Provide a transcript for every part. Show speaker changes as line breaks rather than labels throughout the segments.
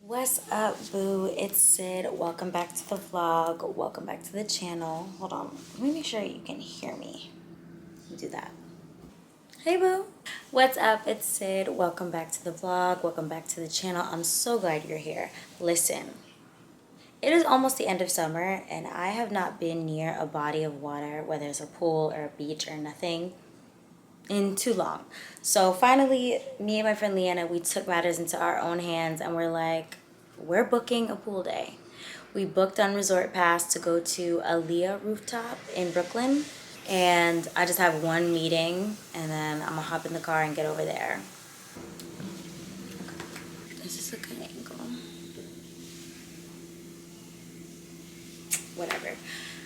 What's up, boo? It's Sid. Welcome back to the vlog. Welcome back to the channel. Hold on. Let me make sure you can hear me. Do that. Hey, boo. What's up? It's Sid. Welcome back to the vlog. Welcome back to the channel. I'm so glad you're here. Listen, it is almost the end of summer, and I have not been near a body of water, whether it's a pool or a beach or nothing, in too long. So finally, me and my friend Leanna, we took matters into our own hands and we're like, we're booking a pool day. We booked on Resort Pass to go to Aliya Rooftop in Brooklyn. And I just have one meeting and then I'm gonna hop in the car and get over there. Okay. Is this a good angle? Whatever.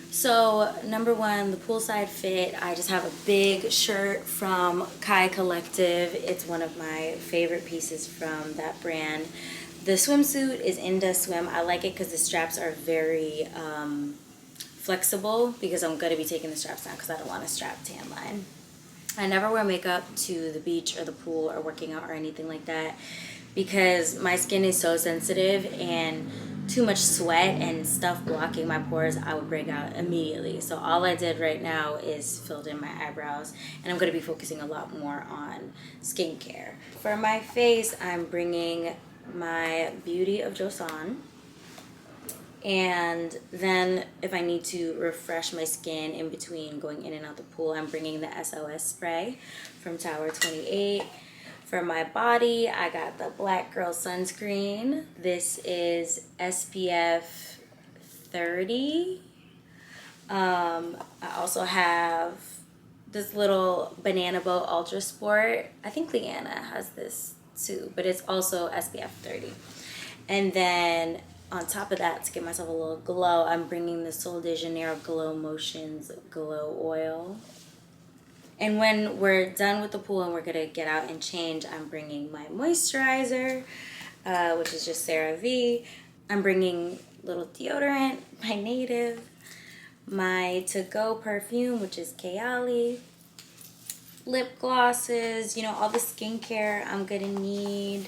So, number one, the poolside fit. I just have a big shirt from Kai Collective. It's one of my favorite pieces from that brand. The swimsuit is Inda Swim. I like it because the straps are very flexible because I'm going to be taking the straps down because I don't want a strap tan line. I never wear makeup to the beach or the pool or working out or anything like that because my skin is so sensitive, and too much sweat and stuff blocking my pores, I would break out immediately. So all I did right now is filled in my eyebrows, and I'm going to be focusing a lot more on skincare. For my face, I'm bringing my Beauty of Joseon. And then if I need to refresh my skin in between going in and out the pool, I'm bringing the SOS spray from Tower 28. For my body, I got the Black Girl sunscreen. This is SPF 30. I also have this little Banana Boat Ultra Sport. I think Leanna has this too, but it's also SPF 30. And then on top of that, to give myself a little glow, I'm bringing the Sol de Janeiro Glow Motions Glow Oil. And when we're done with the pool and we're going to get out and change, I'm bringing my moisturizer, which is just CeraVe. I'm bringing little deodorant, my Native, my to-go perfume, which is Kayali, lip glosses, you know, all the skincare I'm going to need.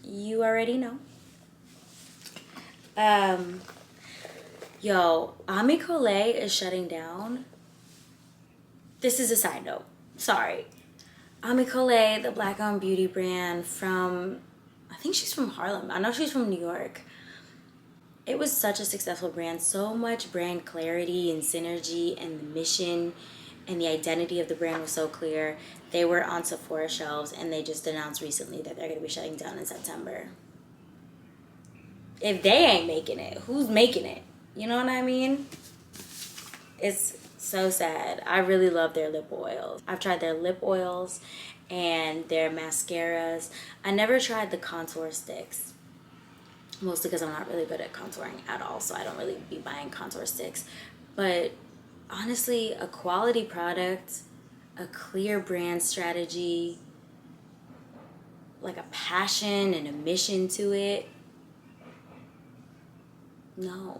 You already know. Yo, Ami Collet is shutting down. This is a side note. Sorry. Ami Collet, the black-owned beauty brand from, I think she's from Harlem. I know she's from New York. It was such a successful brand. So much brand clarity and synergy, and the mission and the identity of the brand was so clear. They were on Sephora shelves, and they just announced recently that they're going to be shutting down in September. If they ain't making it, who's making it? You know what I mean? It's so sad. I really love their lip oils. I've tried their lip oils and their mascaras. I never tried the contour sticks, mostly because I'm not really good at contouring at all, so I don't really be buying contour sticks. But honestly, a quality product, a clear brand strategy, like a passion and a mission to it. No.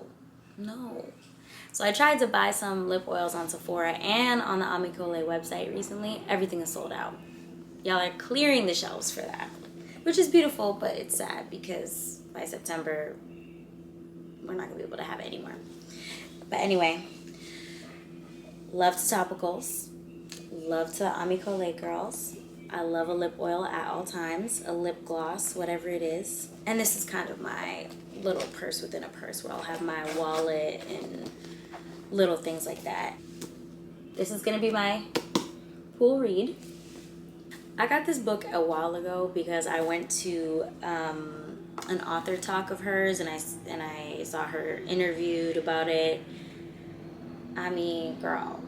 So I tried to buy some lip oils on Sephora and on the Ami Collet website recently. Everything is sold out. Y'all are clearing the shelves for that, which is beautiful, but it's sad because by September, we're not gonna be able to have it anymore. But anyway, love to topicals. Love to the Ami Collet girls. I love a lip oil at all times, a lip gloss, whatever it is. And this is kind of my little purse within a purse where I'll have my wallet and little things like that. This is gonna be my pool read. I got this book a while ago because I went to an author talk of hers, and I saw her interviewed about it. I mean, girl,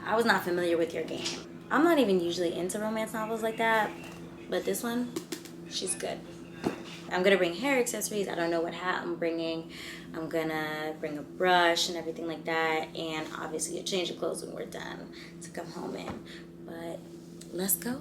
I was not familiar with your game. I'm not even usually into romance novels like that, but this one, she's good. I'm gonna bring hair accessories. I don't know what hat I'm bringing. I'm gonna bring a brush and everything like that, and obviously a change of clothes when we're done to come home in. But let's go.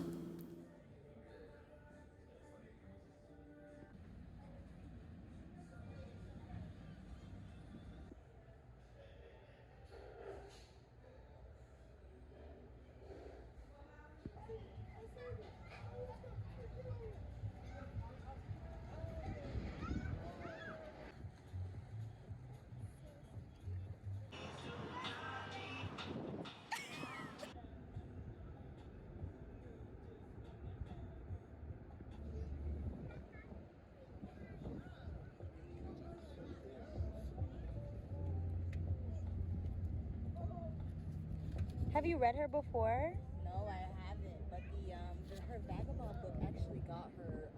Have you read her before?
No, I haven't. But her Vagabond book actually got her.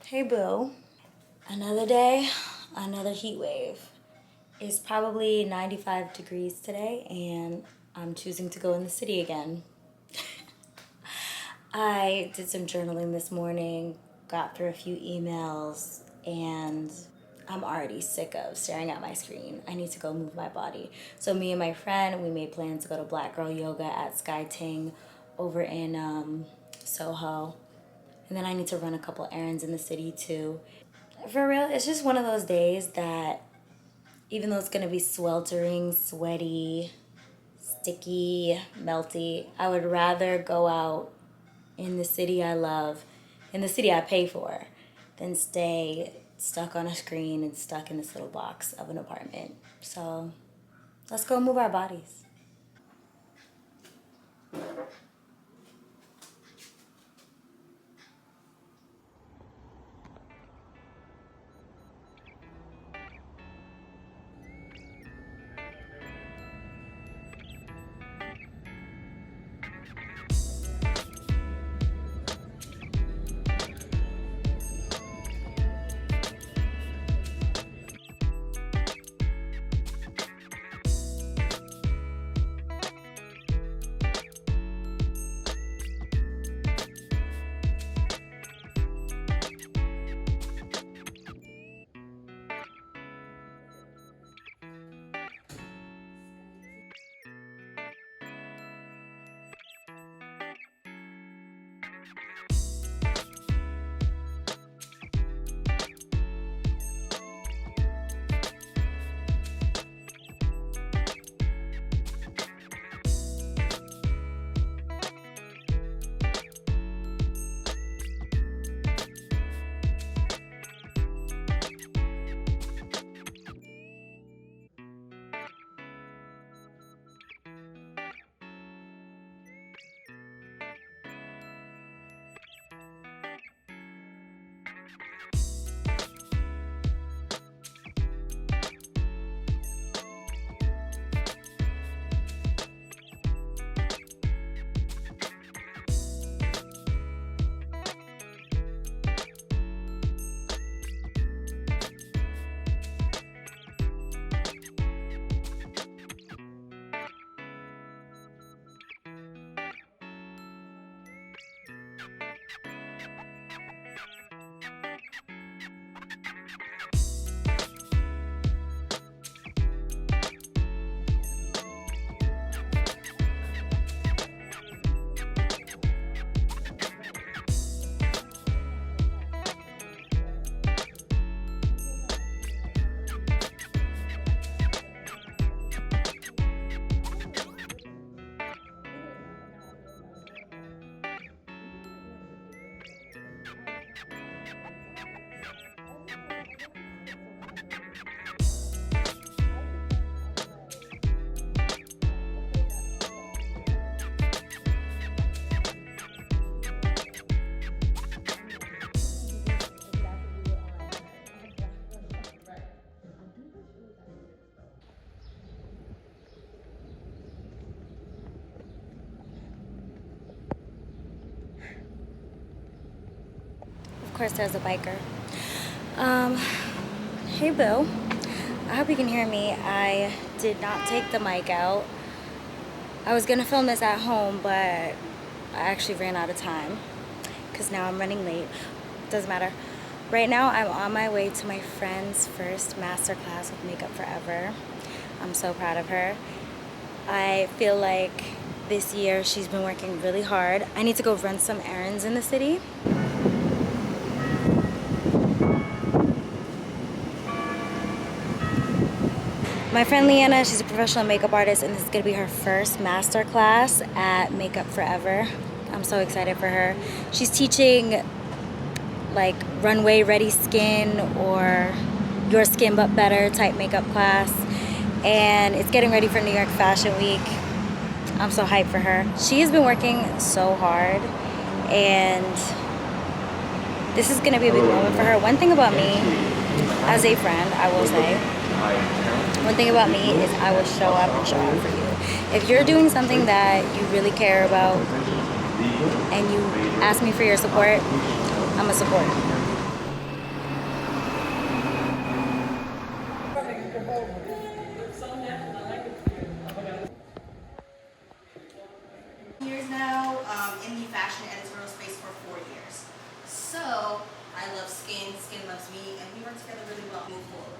Hey boo. Another day, another heat wave. It's probably 95 degrees today and I'm choosing to go in the city again. I did some journaling this morning, got through a few emails, and I'm already sick of staring at my screen. I need to go move my body. So me and my friend, we made plans to go to Black Girl Yoga at Ting over in Soho. And then I need to run a couple errands in the city too. For real, it's just one of those days that even though it's gonna be sweltering, sweaty, sticky, melty, I would rather go out in the city I love, in the city I pay for, than stay stuck on a screen and stuck in this little box of an apartment. So let's go move our bodies. course, there's a biker. Hey, Boo. I hope you can hear me. I did not take the mic out. I was gonna film this at home, but I actually ran out of time because now I'm running late. Doesn't matter. Right now, I'm on my way to my friend's first master class with Makeup Forever. I'm so proud of her. I feel like this year she's been working really hard. I need to go run some errands in the city. My friend Leanna, she's a professional makeup artist, and this is gonna be her first master class at Makeup Forever. I'm so excited for her. She's teaching like runway ready skin or your skin but better type makeup class, and it's getting ready for New York Fashion Week. I'm so hyped for her. She has been working so hard, and this is gonna be a big moment for her. One thing about me, as a friend, I will say, one thing about me is I will show up and show out for you. If you're doing something that you really care about and you ask me for your support, I'm a support.
Years now in the fashion editorial space for 4 years. So I love skin, skin loves me, and we work together really well. Move forward.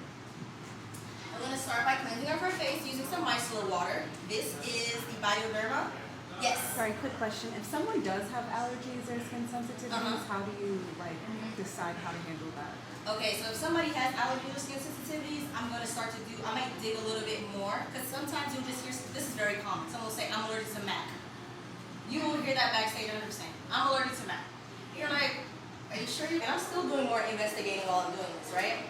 I'm going to start by cleansing up her face using some micellar water. This is the Bioderma. Yes.
Sorry, quick question. If someone does have allergies or skin sensitivities, how do you decide how to handle that?
Okay, so if somebody has allergies or skin sensitivities, I'm going to start to I might dig a little bit more, because sometimes you'll just hear, this is very common. Someone will say, I'm allergic to MAC. You will hear that backstage 100%. I'm allergic to MAC. You're like, are you sure? And I'm still doing more investigating while I'm doing this, right?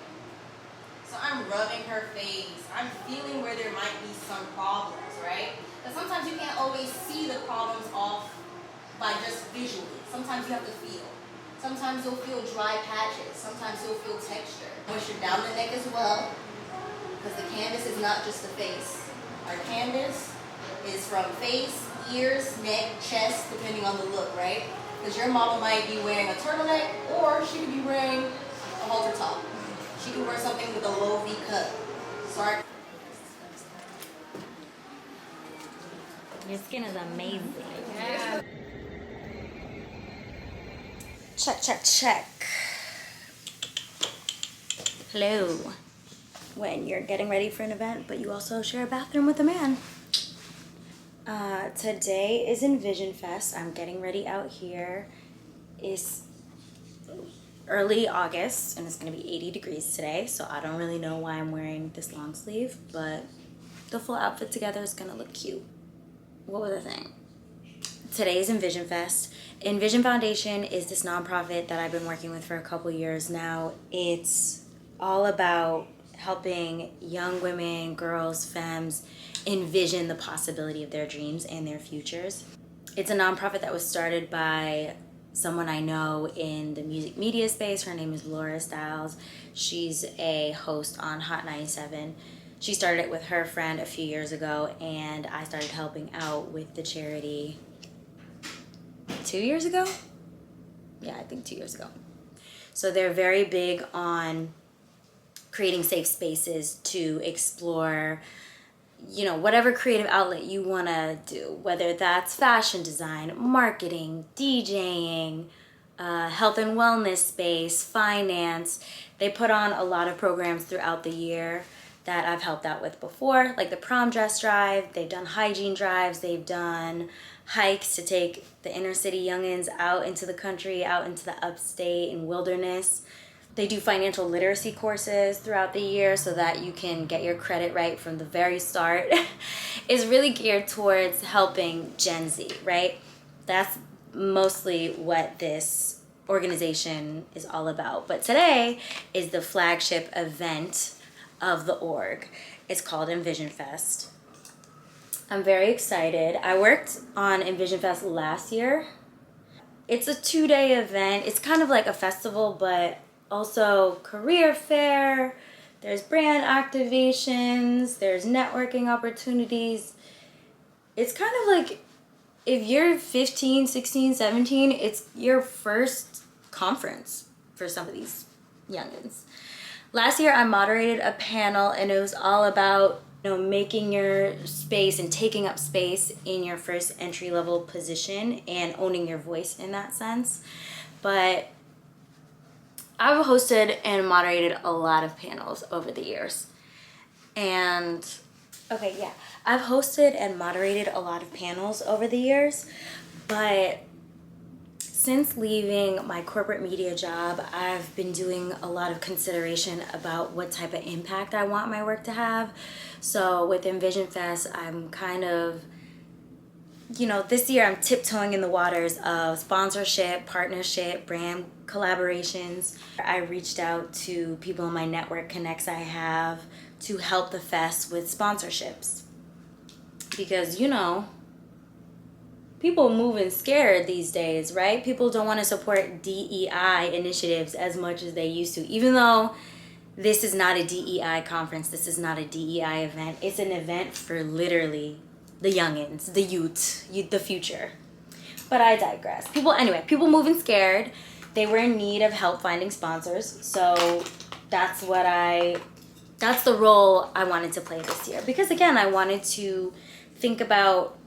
So I'm rubbing her face. I'm feeling where there might be some problems, right? But sometimes you can't always see the problems off by just visually. Sometimes you have to feel. Sometimes you'll feel dry patches. Sometimes you'll feel texture. Moisture down the neck as well, because the canvas is not just the face. Our canvas is from face, ears, neck, chest, depending on the look, right? Because your model might be wearing a turtleneck, or she could be wearing a halter top. She could wear something with a low V cut. Sorry.
Your skin is amazing. Yeah. Check, check, check. Hello. When you're getting ready for an event, but you also share a bathroom with a man. Today is ENVSN Fest. I'm getting ready out here. It's early August, and it's gonna be 80 degrees today, so I don't really know why I'm wearing this long sleeve, but the full outfit together is gonna look cute. What was I saying? Today is ENVSN Fest. ENVSN Foundation is this nonprofit that I've been working with for a couple years now. It's all about helping young women, girls, femmes envision the possibility of their dreams and their futures. It's a nonprofit that was started by someone I know in the music media space. Her name is Laura Stiles. She's a host on Hot 97. She started it with her friend a few years ago, and I started helping out with the charity 2 years ago? Yeah, I think 2 years ago. So they're very big on creating safe spaces to explore, you know, whatever creative outlet you want to do, whether that's fashion design, marketing, DJing, health and wellness space, finance. They put on a lot of programs throughout the year that I've helped out with before, like the prom dress drive. They've done hygiene drives. They've done hikes to take the inner city youngins out into the country, out into the upstate and wilderness. They do financial literacy courses throughout the year so that you can get your credit right from the very start. It's really geared towards helping Gen Z, right? That's mostly what this organization is all about. But today is the flagship event of the org. It's called ENVSN Fest. I'm very excited. I worked on ENVSN Fest last year. It's a 2-day event. It's kind of like a festival, but also career fair. There's brand activations. There's networking opportunities. It's kind of like if you're 15, 16, 17, it's your first conference. for some of these youngins. Last year I moderated a panel, and it was all about, making your space and taking up space in your first entry-level position and owning your voice in that sense. But I've hosted and moderated a lot of panels over the years. And, I've hosted and moderated a lot of panels over the years, but since leaving my corporate media job, I've been doing a lot of consideration about what type of impact I want my work to have. So with ENVSN Fest, I'm kind of, this year I'm tiptoeing in the waters of sponsorship, partnership, brand collaborations. I reached out to people in my network connects I have to help the fest with sponsorships. Because, people moving scared these days, right? People don't want to support DEI initiatives as much as they used to. Even though this is not a DEI conference, this is not a DEI event. It's an event for literally the youngins, the youth, the future. But I digress. People moving scared. They were in need of help finding sponsors. So that's the role I wanted to play this year. Because again, I wanted to think about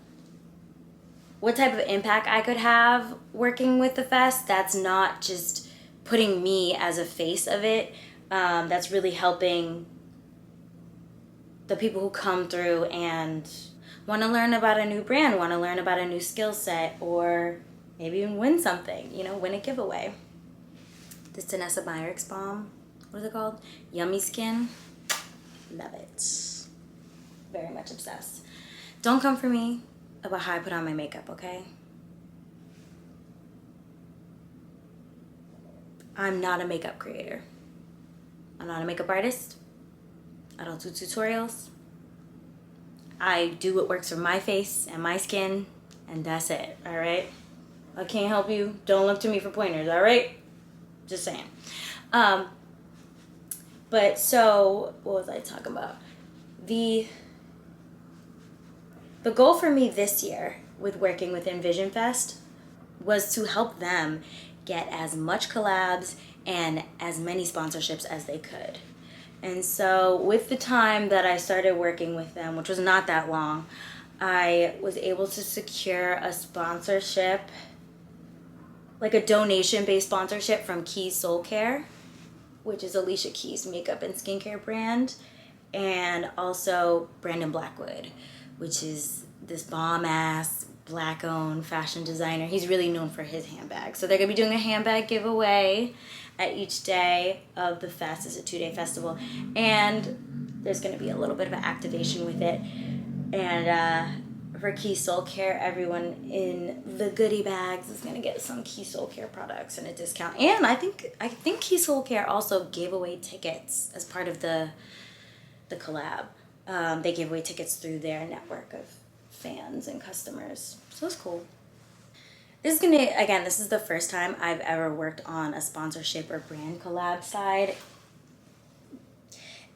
what type of impact I could have working with the fest that's not just putting me as a face of it, that's really helping the people who come through and want to learn about a new brand, want to learn about a new skill set, or maybe even win something, win a giveaway. This Danessa Meyer's balm, what is it called? Yummy Skin. Love it. Very much obsessed. Don't come for me about how I put on my makeup, okay? I'm not a makeup creator. I'm not a makeup artist. I don't do tutorials. I do what works for my face and my skin, and that's it, all right? I can't help you. Don't look to me for pointers, all right? Just saying. But so, what was I talking about? The goal for me this year with working with ENVSN Fest was to help them get as much collabs and as many sponsorships as they could. And so with the time that I started working with them, which was not that long, I was able to secure a sponsorship, like a donation-based sponsorship from Keys Soul Care, which is Alicia Keys' makeup and skincare brand, and also Brandon Blackwood, which is this bomb-ass, black-owned fashion designer. He's really known for his handbags. So they're going to be doing a handbag giveaway at each day of the fest. It's a 2-day festival. And there's going to be a little bit of an activation with it. And for Key Soul Care, everyone in the goodie bags is going to get some Key Soul Care products and a discount. And I think Key Soul Care also gave away tickets as part of the collab. They gave away tickets through their network of fans and customers. So it's cool. This is the first time I've ever worked on a sponsorship or brand collab side.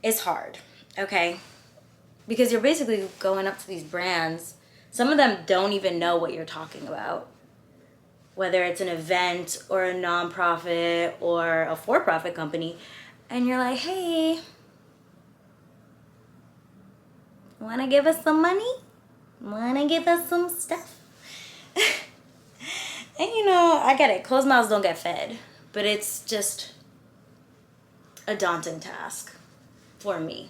It's hard, okay? Because you're basically going up to these brands. Some of them don't even know what you're talking about. Whether it's an event or a nonprofit or a for-profit company. And you're like, hey, wanna give us some money? Wanna give us some stuff? And I get it. Closed mouths don't get fed. But it's just a daunting task for me.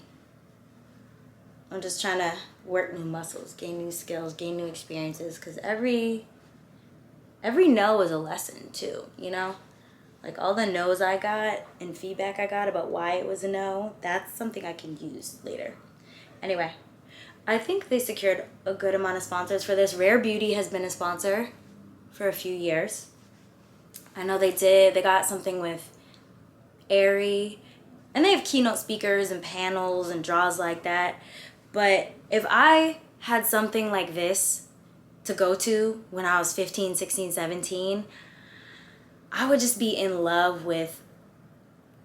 I'm just trying to work new muscles, gain new skills, gain new experiences. Because every no is a lesson too, Like all the no's I got and feedback I got about why it was a no, that's something I can use later. Anyway, I think they secured a good amount of sponsors for this. Rare Beauty has been a sponsor for a few years. I know they did. They got something with Aerie. And they have keynote speakers and panels and draws like that. But if I had something like this to go to when I was 15, 16, 17, I would just be in love with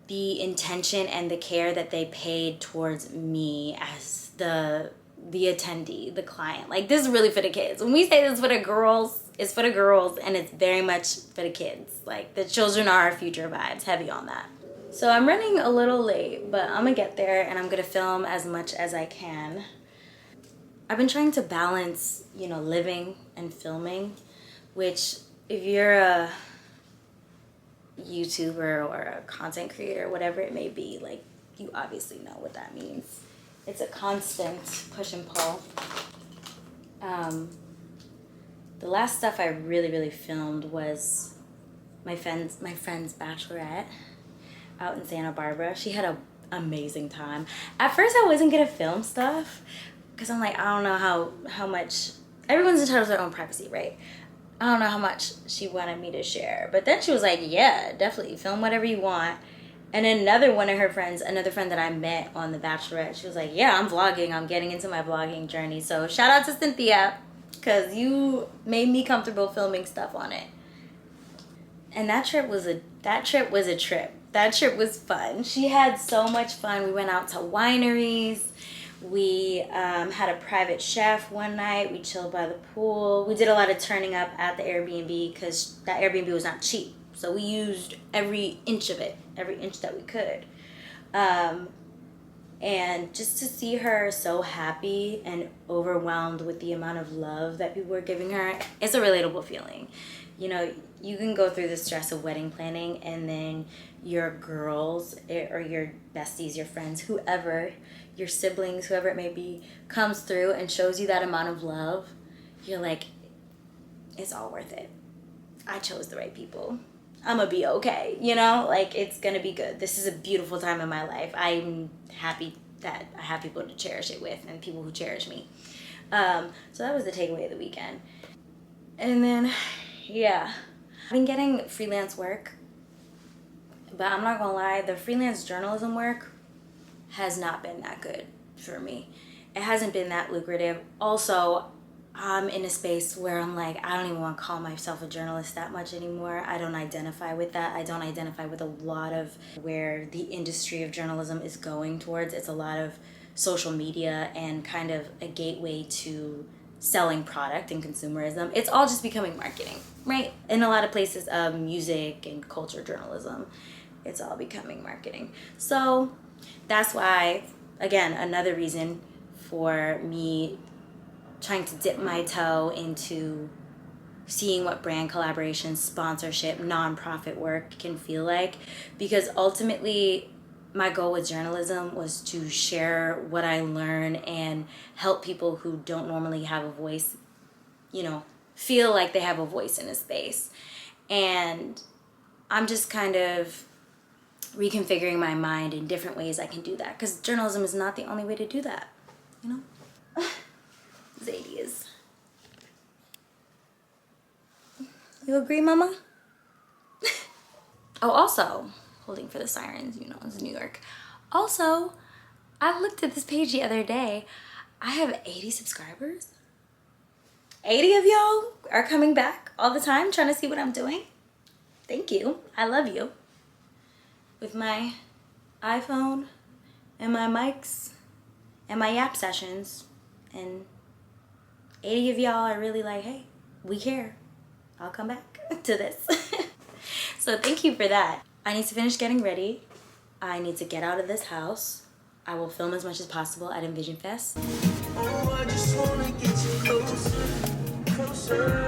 the intention and the care that they paid towards me as the the attendee, the client. Like, this is really for the kids. When we say this is for the girls, it's for the girls, and it's very much for the kids. Like, the children are our future vibes, heavy on that. So I'm running a little late, but I'm gonna get there and I'm gonna film as much as I can. I've been trying to balance, you know, living and filming, which if you're a YouTuber or a content creator, whatever it may be, like, you obviously know what that means. It's a constant push and pull. The last stuff I really filmed was my friend's bachelorette out in Santa Barbara. She had an amazing time. At first I wasn't gonna film stuff because I'm like, I don't know how much, everyone's entitled to their own privacy, right? I don't know how much she wanted me to share. But then she was like, yeah, definitely film whatever you want. And another one of her friends, another friend that I met on the bachelorette, she was like, yeah, I'm vlogging. I'm getting into my vlogging journey. So shout out to Cynthia, because you made me comfortable filming stuff on it. And that trip was a trip. That trip was fun. She had so much fun. We went out to wineries. We had a private chef one night. We chilled by the pool. We did a lot of turning up at the Airbnb because that Airbnb was not cheap. So we used every inch of it, every inch that we could. And just to see her so happy and overwhelmed with the amount of love that people were giving her, it's a relatable feeling. You know, you can go through the stress of wedding planning and then your girls or your besties, your friends, whoever, your siblings, whoever it may be, comes through and shows you that amount of love. You're like, it's all worth it. I chose the right people. I'm gonna be okay, you know? Like, it's gonna be good. This is a beautiful time in my life. I'm happy that I have people to cherish it with and people who cherish me. So that was the takeaway of the weekend. And then, yeah, I've been getting freelance work, but I'm not gonna lie, the freelance journalism work has not been that good for me. It hasn't been that lucrative. Also, I'm in a space where I'm like, I don't even want to call myself a journalist that much anymore. I don't identify with that. I don't identify with a lot of where the industry of journalism is going towards. It's a lot of social media and kind of a gateway to selling product and consumerism. It's all just becoming marketing, right? In a lot of places, music and culture journalism, it's all becoming marketing. So that's why, again, another reason for me trying to dip my toe into seeing what brand collaboration, sponsorship, nonprofit work can feel like, because ultimately my goal with journalism was to share what I learn and help people who don't normally have a voice, you know, feel like they have a voice in a space. And I'm just kind of reconfiguring my mind in different ways I can do that, because journalism is not the only way to do that, you know? Zadias. You agree, mama? Oh, also, holding for the sirens, you know, it's New York. Also, I looked at this page the other day. I have 80 subscribers. 80 of y'all are coming back all the time trying to see what I'm doing. Thank you. I love you. With my iPhone and my mics and my yap sessions, and 80 of y'all are really like, hey, we care. I'll come back to this. So thank you for that. I need to finish getting ready. I need to get out of this house. I will film as much as possible at ENVSN Fest. Oh, I just wanna get you closer, closer.